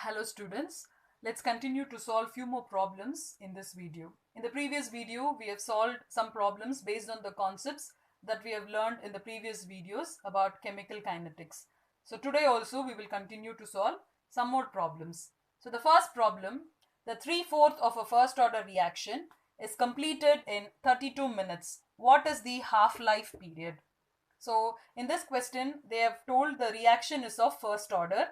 Hello students, let's continue to solve few more problems in this video. In the previous video, we have solved some problems based on the concepts that we have learned in the previous videos about chemical kinetics. So today also we will continue to solve some more problems. So the first problem, the 3/4 of a first order reaction is completed in 32 minutes. What is the half-life period? So in this question, they have told the reaction is of first order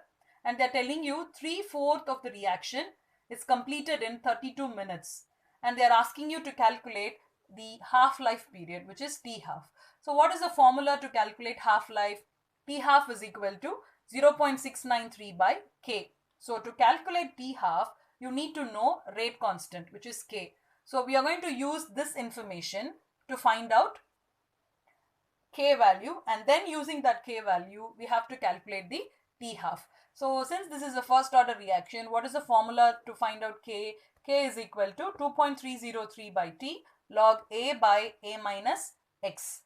and they're telling you 3/4 of the reaction is completed in 32 minutes. And they're asking you to calculate the half-life period, which is T half. So what is the formula to calculate half-life? T half is equal to 0.693 by K. So to calculate T half, you need to know rate constant, which is K. So we are going to use this information to find out K value, and then using that K value we have to calculate the T half. So since this is a first order reaction, what is the formula to find out K? K is equal to 2.303 by T log A by A minus X.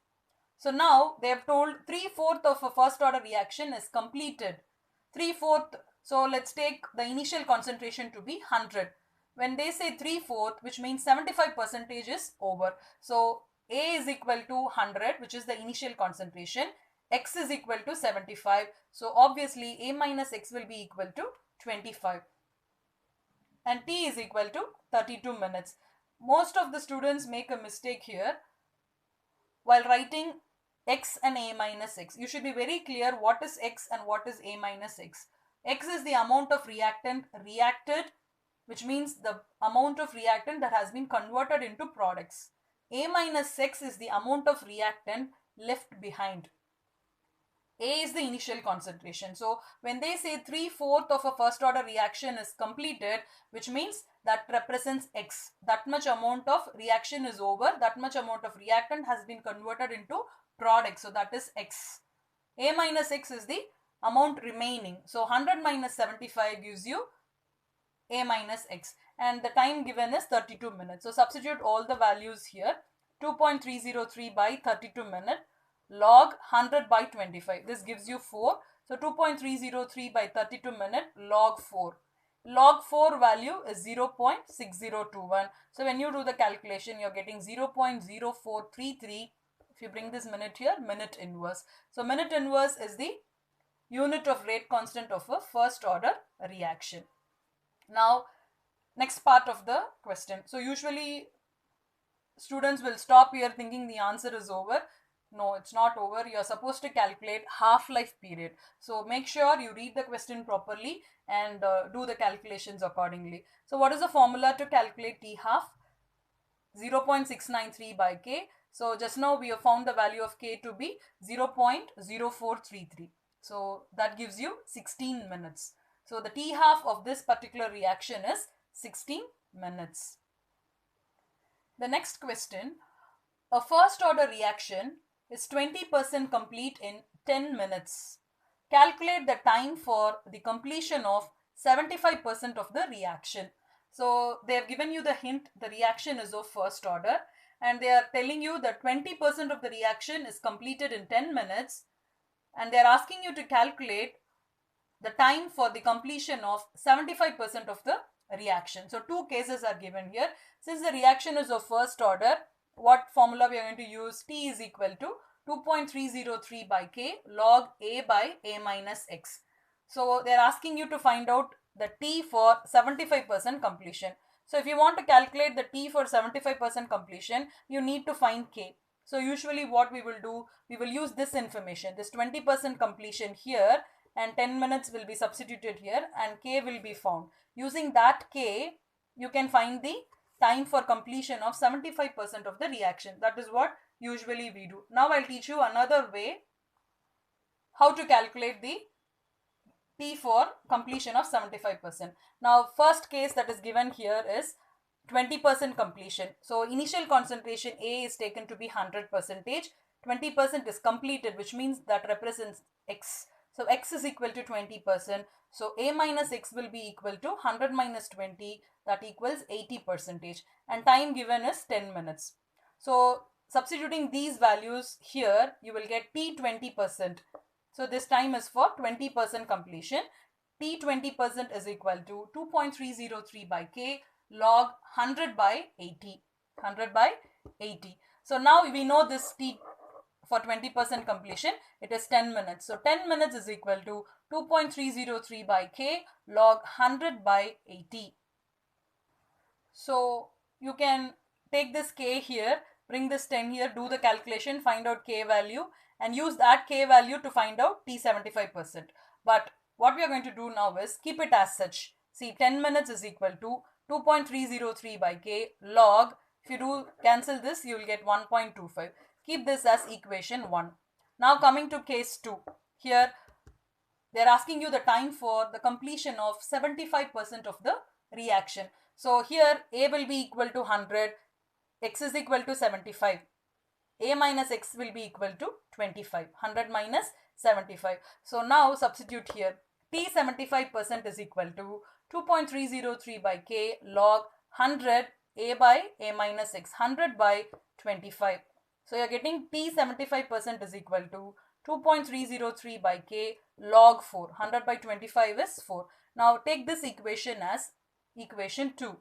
So now they have told 3/4 of a first order reaction is completed. 3/4, so let's take the initial concentration to be 100. When they say 3/4, which means 75% is over. So A is equal to 100, which is the initial concentration. X is equal to 75. So obviously A minus X will be equal to 25. And T is equal to 32 minutes. Most of the students make a mistake here while writing X and A minus X. You should be very clear what is X and what is A minus X. X is the amount of reactant reacted, which means the amount of reactant that has been converted into products. A minus X is the amount of reactant left behind. A is the initial concentration. So when they say 3/4 of a first order reaction is completed, which means that represents X. That much amount of reaction is over. That much amount of reactant has been converted into product. So that is X. A minus X is the amount remaining. So 100 minus 75 gives you A minus X. And the time given is 32 minutes. So substitute all the values here. 2.303 by 32 minutes log 100 by 25. This gives you 4. So 2.303 by 32 minutes log 4. Log 4 value is 0.6021. So when you do the calculation, you're getting 0.0433. If you bring this minute here, minute inverse. So minute inverse is the unit of rate constant of a first order reaction. Now, next part of the question. So usually students will stop here thinking the answer is over. No, it's not over. You're supposed to calculate half-life period. So make sure you read the question properly and do the calculations accordingly. So what is the formula to calculate T half? 0.693 by K. So just now we have found the value of K to be 0.0433. So that gives you 16 minutes. So the T half of this particular reaction is 16 minutes. The next question, a first order reaction is 20% complete in 10 minutes. Calculate the time for the completion of 75% of the reaction. So they have given you the hint, the reaction is of first order, and they are telling you that 20% of the reaction is completed in 10 minutes, and they are asking you to calculate the time for the completion of 75% of the reaction. So two cases are given here. Since the reaction is of first order, what formula we are going to use? T is equal to 2.303 by K log A by A minus X. So they are asking you to find out the T for 75% completion. So if you want to calculate the T for 75% completion, you need to find K. So usually what we will do, we will use this information, this 20% completion here, and 10 minutes will be substituted here and K will be found. Using that K, you can find the time for completion of 75% of the reaction. That is what usually we do. Now I'll teach you another way how to calculate the T for completion of 75%. Now first case that is given here is 20% completion. So initial concentration A is taken to be 100%. 20% is completed, which means that represents X. So X is equal to 20%. So A minus X will be equal to 100 minus 20, that equals 80%. And time given is 10 minutes. So substituting these values here, you will get T 20%. So this time is for 20% completion. T 20% is equal to 2.303 by K log 100 by 80. 100 by 80. So now we know this T for 20% completion, it is 10 minutes. So 10 minutes is equal to 2.303 by K log 100 by 80. So you can take this K here, bring this 10 here, do the calculation, find out K value and use that K value to find out T 75%. But what we are going to do now is keep it as such. See, 10 minutes is equal to 2.303 by K log, if you do cancel this, you will get 1.25. Keep this as equation 1. Now coming to case 2. Here they are asking you the time for the completion of 75% of the reaction. So here A will be equal to 100, X is equal to 75. A minus X will be equal to 25. 100 minus 75. So now substitute here. T 75% is equal to 2.303 by K log 100 A by A minus X. 100 by 25. So you are getting T 75% is equal to 2.303 by K log 4. 100 by 25 is 4. Now take this equation as equation 2.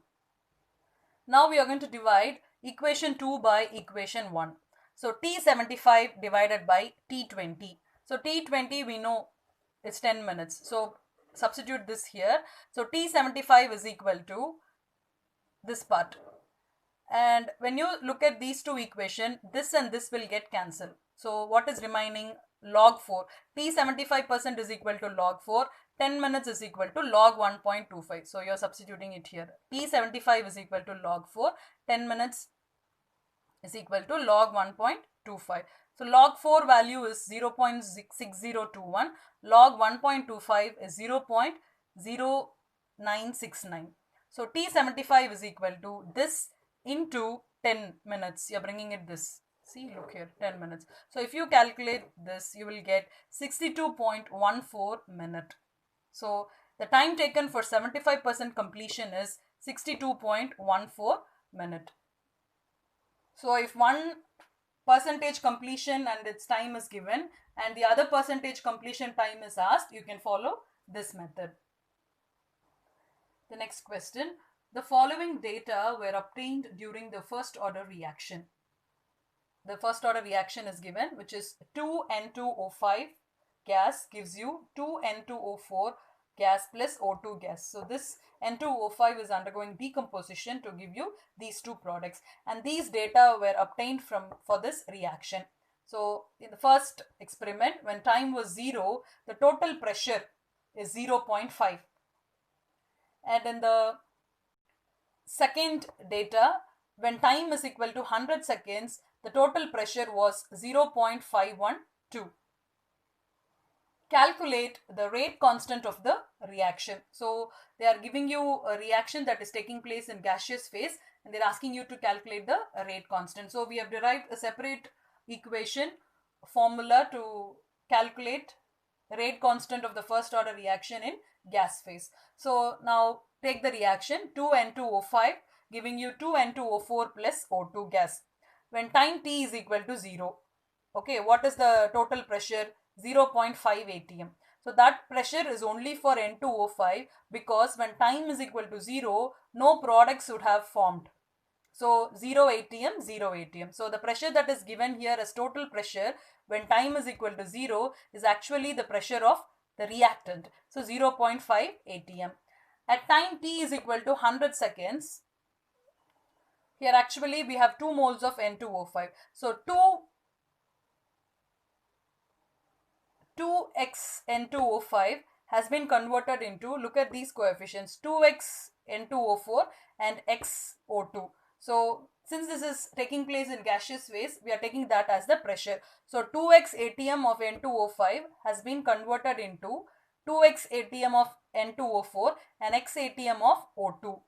Now we are going to divide equation 2 by equation 1. So T75 divided by T20. So T20 we know it's 10 minutes. So substitute this here. So T75 is equal to this part. And when you look at these two equations, this and this will get cancelled. So what is remaining? Log 4. T 75% is equal to log 4. 10 minutes is equal to log 1.25. So you are substituting it here. T 75 is equal to log 4. 10 minutes is equal to log 1.25. So log 4 value is 0.6021. Log 1.25 is 0.0969. So T 75 is equal to this into 10 minutes. You are bringing it this. See, look here, 10 minutes. So if you calculate this, you will get 62.14 minute. So the time taken for 75% completion is 62.14 minute. So if one percentage completion and its time is given and the other percentage completion time is asked, you can follow this method. The next question. The following data were obtained during the first order reaction. The first order reaction is given, which is 2N2O5 gas gives you 2N2O4 gas plus O2 gas. So this N2O5 is undergoing decomposition to give you these two products, and these data were obtained for this reaction. So in the first experiment, when time was 0, the total pressure is 0.5, and in the second data, when time is equal to 100 seconds, the total pressure was 0.512. Calculate the rate constant of the reaction. So they are giving you a reaction that is taking place in gaseous phase and they're asking you to calculate the rate constant. So we have derived a separate equation formula to calculate rate constant of the first order reaction in gas phase. So now take the reaction 2N2O5 giving you 2N2O4 plus O2 gas. When time t is equal to 0, okay, what is the total pressure? 0.5 atm. So that pressure is only for N2O5 because when time is equal to 0, no products would have formed. So 0 atm, 0 atm. So the pressure that is given here as total pressure when time is equal to 0 is actually the pressure of the reactant. So 0.5 atm. At time t is equal to 100 seconds, here actually we have 2 moles of N2O5. So 2x N2O5 has been converted into, look at these coefficients, 2x N2O4 and xO2. So since this is taking place in gaseous phase, we are taking that as the pressure. So 2x atm of N2O5 has been converted into 2x atm of N2O4 and x atm of O2.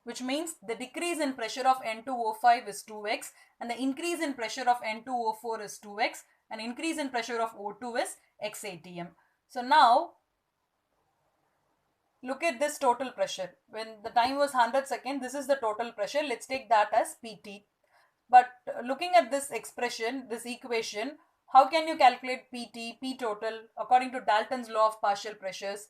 Which means the decrease in pressure of N2O5 is 2x and the increase in pressure of N2O4 is 2x and increase in pressure of O2 is x atm. So now look at this total pressure. When the time was 100 seconds, this is the total pressure. Let's take that as PT. But looking at this expression, this equation, How can you calculate PT, P total, according to Dalton's law of partial pressures?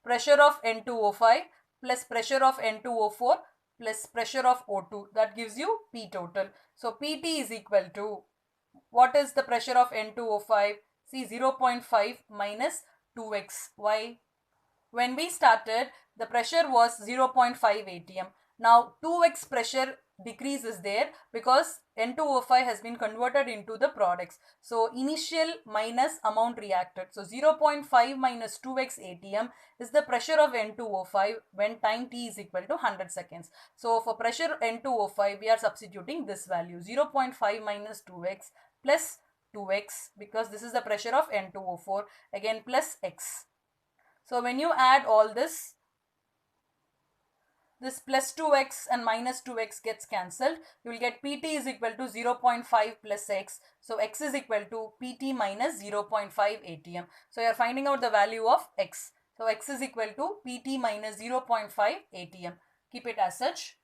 Pressure of N2O5 plus pressure of N2O4 plus pressure of O2. That gives you P total. So PT is equal to, what is the pressure of N2O5? See, 0.5 minus 2x. Why? When we started, the pressure was 0.5 atm. Now 2x pressure decrease is there because N2O5 has been converted into the products. So initial minus amount reacted. So 0.5 minus 2x atm is the pressure of N2O5 when time t is equal to 100 seconds. So for pressure N2O5, we are substituting this value, 0.5 minus 2x plus 2x, because this is the pressure of N2O4, again plus x. So when you add all this plus 2x and minus 2x gets cancelled. You will get PT is equal to 0.5 plus x. So x is equal to PT minus 0.5 atm. So you are finding out the value of x. So x is equal to PT minus 0.5 atm. Keep it as such.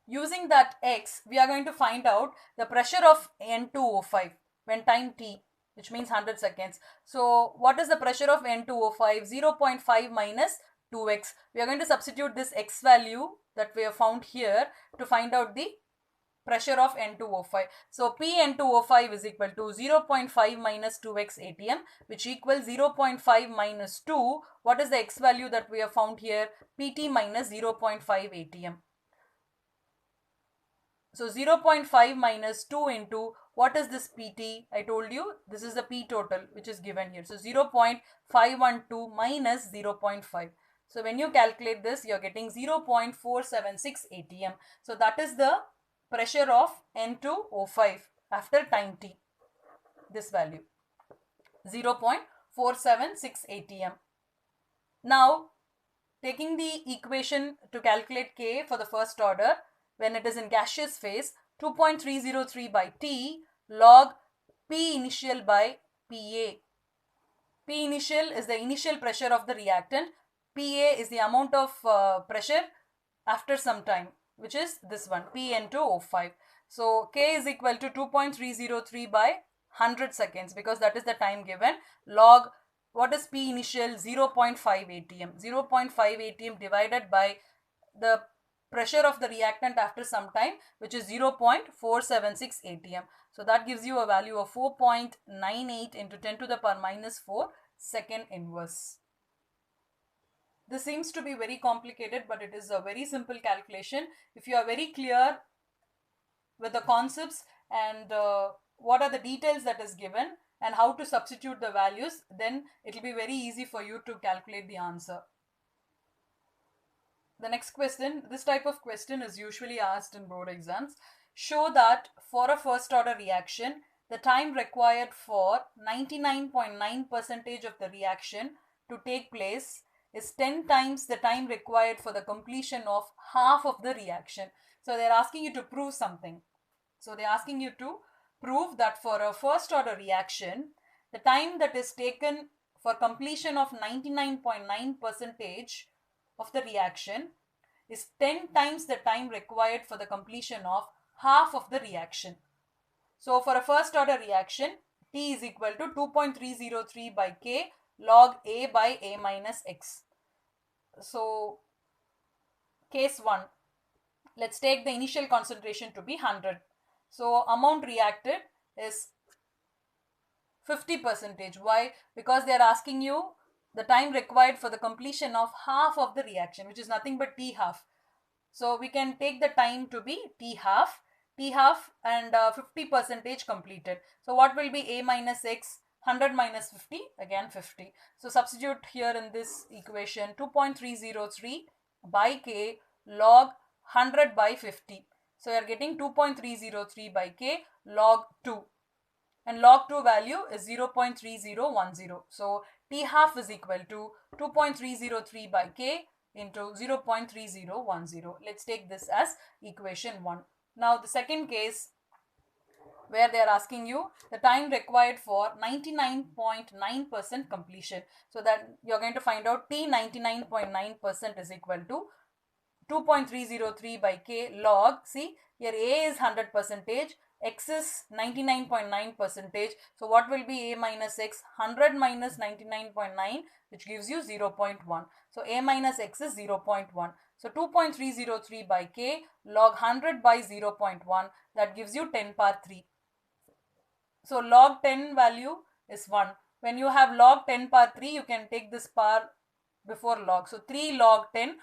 Using that x, we are going to find out the pressure of N2O5 when time t, which means 100 seconds. So what is the pressure of N2O5? 0.5 minus 2x. We are going to substitute this x value that we have found here to find out the pressure of N2O5. So Pn2O5 is equal to 0.5 minus 2x atm, which equals 0.5 minus 2. What is the x value that we have found here? Pt minus 0.5 atm. So 0.5 minus 2 into, what is this PT? I told you this is the P total which is given here. So 0.512 minus 0.5. So when you calculate this, you are getting 0.476 atm. So that is the pressure of N2O5 after time t. This value, 0.476 atm. Now, taking the equation to calculate K for the first order, when it is in gaseous phase, 2.303 by T log P initial by PA. P initial is the initial pressure of the reactant. PA is the amount of pressure after some time, which is this one, Pn2O5. So K is equal to 2.303 by 100 seconds, because that is the time given, log, what is P initial? 0.5 atm. 0.5 atm divided by the pressure of the reactant after some time, which is 0.476 atm. So that gives you a value of 4.98 into 10 to the power minus 4 second inverse. This seems to be very complicated, but it is a very simple calculation. If you are very clear with the concepts and what are the details that is given and how to substitute the values, then it will be very easy for you to calculate the answer. The next question, this type of question is usually asked in board exams. Show that for a first order reaction, the time required for 99.9% of the reaction to take place is 10 times the time required for the completion of half of the reaction. So they're asking you to prove something. So they're asking you to prove that for a first order reaction, the time that is taken for completion of 99.9% of the reaction is 10 times the time required for the completion of half of the reaction. So for a first order reaction, T is equal to 2.303 by K log A by A minus X. So case 1, let's take the initial concentration to be 100. So amount reacted is 50%. Why? Because they are asking you the time required for the completion of half of the reaction, which is nothing but T half. So we can take the time to be T half and 50% completed. So what will be A minus X? 100 minus 50, again 50. So substitute here in this equation 2.303 by K log 100 by 50. So you are getting 2.303 by K log 2. And log 2 value is 0.3010. So T half is equal to 2.303 by K into 0.3010. Let's take this as equation 1. Now the second case, where they are asking you the time required for 99.9% completion. So that you are going to find out T 99.9% is equal to 2.303 by K log, see here A is 100%, X is 99.9 percentage. So what will be A minus X? 100 minus 99.9, which gives you 0.1. So A minus X is 0.1. So 2.303 by K log 100 by 0.1, that gives you 10 power 3. So log 10 value is 1. When you have log 10 power 3, you can take this power before log. So 3 log 10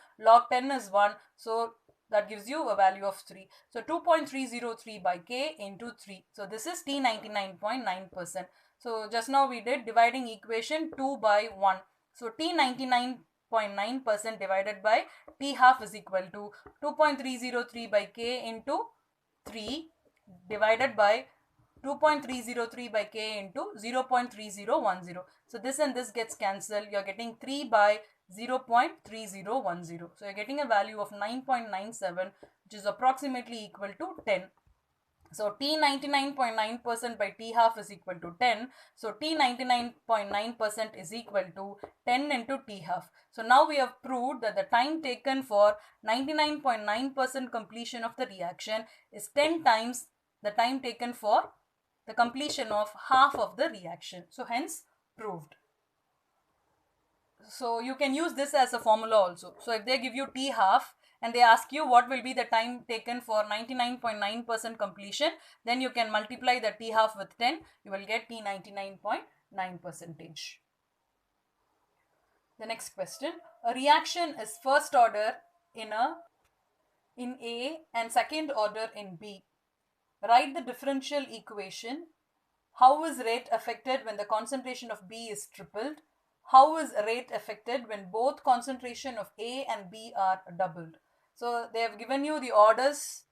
is 1. So that gives you a value of 3. So 2.303 by K into 3. So this is T 99.9%. So just now we did dividing equation 2 by 1. So T 99.9% divided by T half is equal to 2.303 by K into 3 divided by 2.303 by K into 0.3010. So this and this gets cancelled. You are getting 3 by 0.3010. So you are getting a value of 9.97, which is approximately equal to 10. So T 99.9% by T half is equal to 10. So T 99.9% is equal to 10 into T half. So now we have proved that the time taken for 99.9% completion of the reaction is 10 times the time taken for the completion of half of the reaction. So hence proved. So you can use this as a formula also. So if they give you T half and they ask you what will be the time taken for 99.9% completion, then you can multiply the T half with 10. You will get T 99.9%. The next question. A reaction is first order in A and second order in B. Write the differential equation. How is rate affected when the concentration of B is tripled? How is rate affected when both concentration of A and B are doubled? So they have given you the orders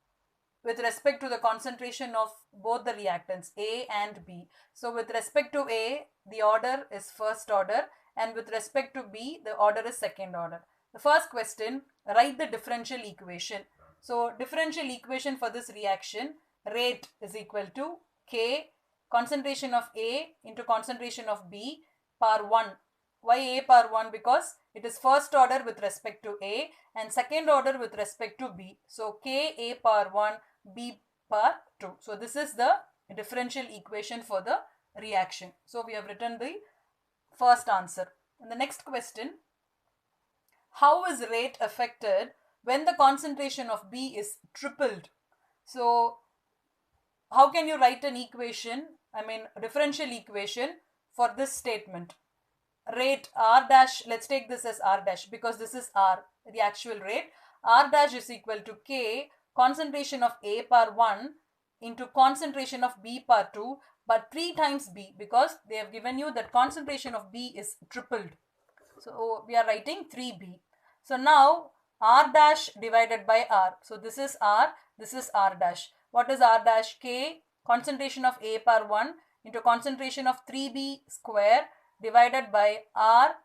with respect to the concentration of both the reactants A and B. So with respect to A, the order is first order, and with respect to B, the order is second order. The first question, write the differential equation. So differential equation for this reaction, rate is equal to K concentration of A into concentration of B power 1. Why A power 1? Because it is first order with respect to A and second order with respect to B. So K A power 1 B power 2. So this is the differential equation for the reaction. So we have written the first answer. And the next question, how is rate affected when the concentration of B is tripled? So how can you write an equation, differential equation for this statement? Rate R dash, let's take this as R dash because this is R, the actual rate. R dash is equal to K concentration of A power 1 into concentration of B power 2, but 3 times B because they have given you that concentration of B is tripled. So we are writing 3B. So now R dash divided by R. So this is R, this is R dash. What is R dash? K concentration of A power 1 into concentration of 3B square divided by R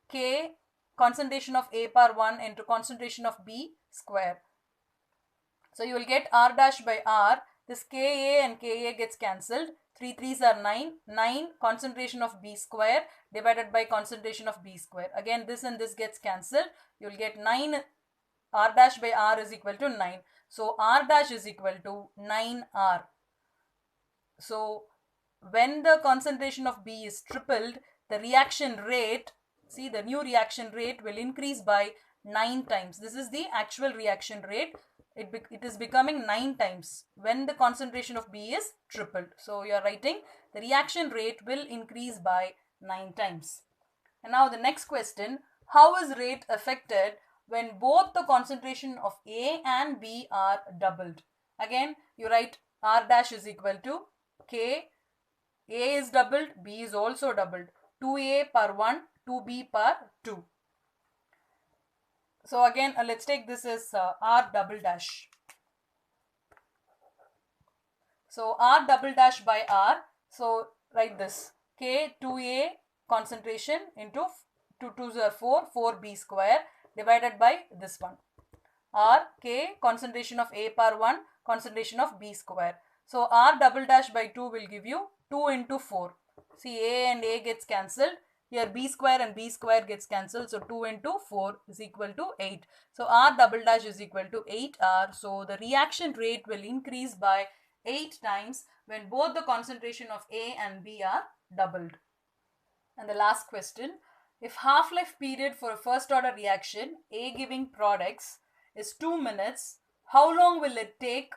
K concentration of A power 1 into concentration of B square. So you will get R dash by R. This Ka and Ka gets cancelled. 3 3s are 9. 9 concentration of B square divided by concentration of B square. Again this and this gets cancelled. You will get 9. R dash by R is equal to 9. So R dash is equal to 9R. So when the concentration of B is tripled, the reaction rate, see the new reaction rate will increase by 9 times. This is the actual reaction rate. It is becoming 9 times when the concentration of B is tripled. So you are writing the reaction rate will increase by 9 times. And now the next question, how is rate affected when both the concentration of A and B are doubled? Again you write R dash is equal to K, A is doubled, B is also doubled. 2A per 1, 2B per 2. So again let's take this as R double dash. So R double dash by R. So write this K 2A concentration into 2 2s are 4, 4B square divided by this one. R K concentration of A per 1, concentration of B square. So R double dash by 2 will give you 2 into 4. See A and A gets cancelled. Here B square and B square gets cancelled. So 2 into 4 is equal to 8. So R double dash is equal to 8R. So the reaction rate will increase by 8 times when both the concentration of A and B are doubled. And the last question, if half-life period for a first order reaction A giving products is 2 minutes, how long will it take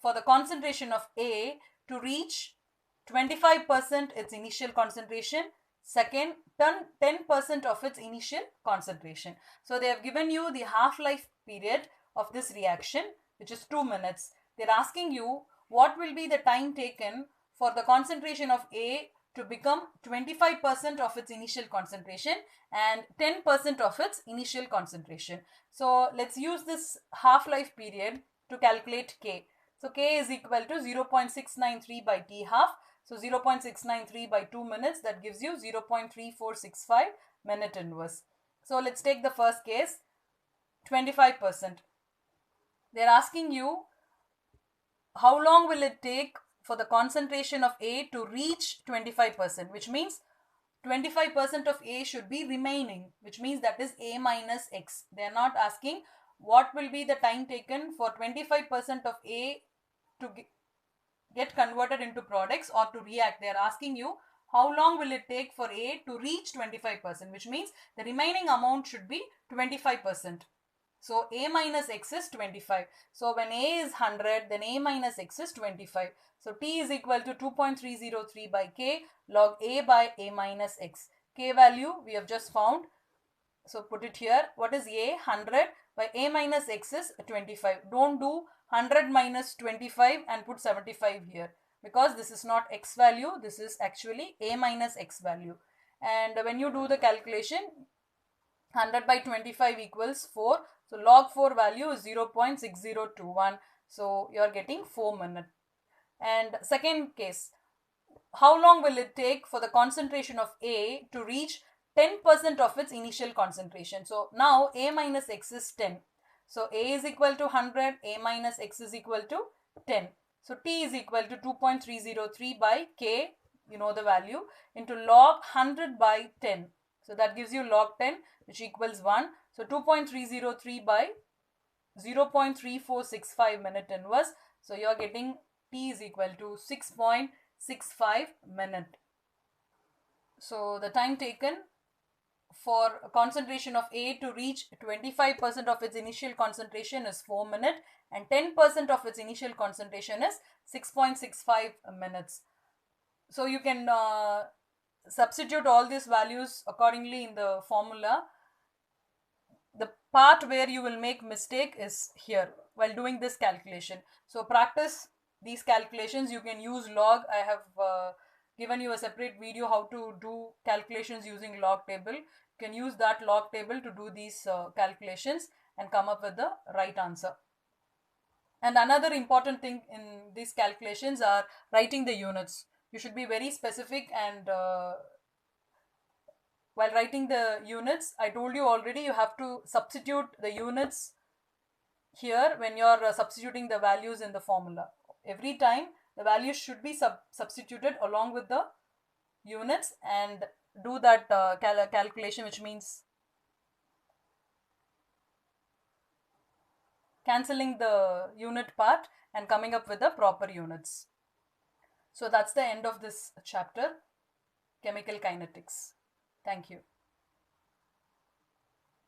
for the concentration of A to reach 25% its initial concentration, second 10% of its initial concentration. So they have given you the half-life period of this reaction, which is 2 minutes. They're asking you what will be the time taken for the concentration of A to become 25% of its initial concentration and 10% of its initial concentration. So let's use this half-life period to calculate K. So K is equal to 0.693 by T half. So 0.693 by 2 minutes, that gives you 0.3465 minute inverse. So let's take the first case, 25%. They're asking you how long will it take for the concentration of A to reach 25%, which means 25% of A should be remaining, which means that is A minus X. They are not asking what will be the time taken for 25% of A to get converted into products or to react. They are asking you how long will it take for A to reach 25%, which means the remaining amount should be 25%. So A minus X is 25. So when A is 100, then A minus X is 25. So T is equal to 2.303 by K log A by A minus X. K value we have just found. So put it here. What is A? 100 by A minus X is 25. Don't do 100 minus 25 and put 75 here, because this is not X value. This is actually A minus X value. And when you do the calculation, 100 by 25 equals 4. So log 4 value is 0.6021. So you are getting 4 minutes. And second case, how long will it take for the concentration of A to reach 10% of its initial concentration? So now A minus X is 10. So A is equal to 100, A minus X is equal to 10. So T is equal to 2.303 by K, you know the value, into log 100 by 10. So that gives you log 10, which equals 1. So 2.303 by 0.3465 minute inverse. So you are getting T is equal to 6.65 minute. So the time taken for concentration of A to reach 25% of its initial concentration is 4 minutes and 10% of its initial concentration is 6.65 minutes. So you can substitute all these values accordingly in the formula. The part where you will make mistake is here while doing this calculation. So practice these calculations. You can use log. I have given you a separate video how to do calculations using log table. You can use that log table to do these calculations and come up with the right answer. And another important thing in these calculations are writing the units. You should be very specific, and while writing the units, I told you already, you have to substitute the units here when you are substituting the values in the formula. Every time the values should be substituted along with the units, and do that calculation, which means cancelling the unit part and coming up with the proper units. So that's the end of this chapter, chemical kinetics. Thank you.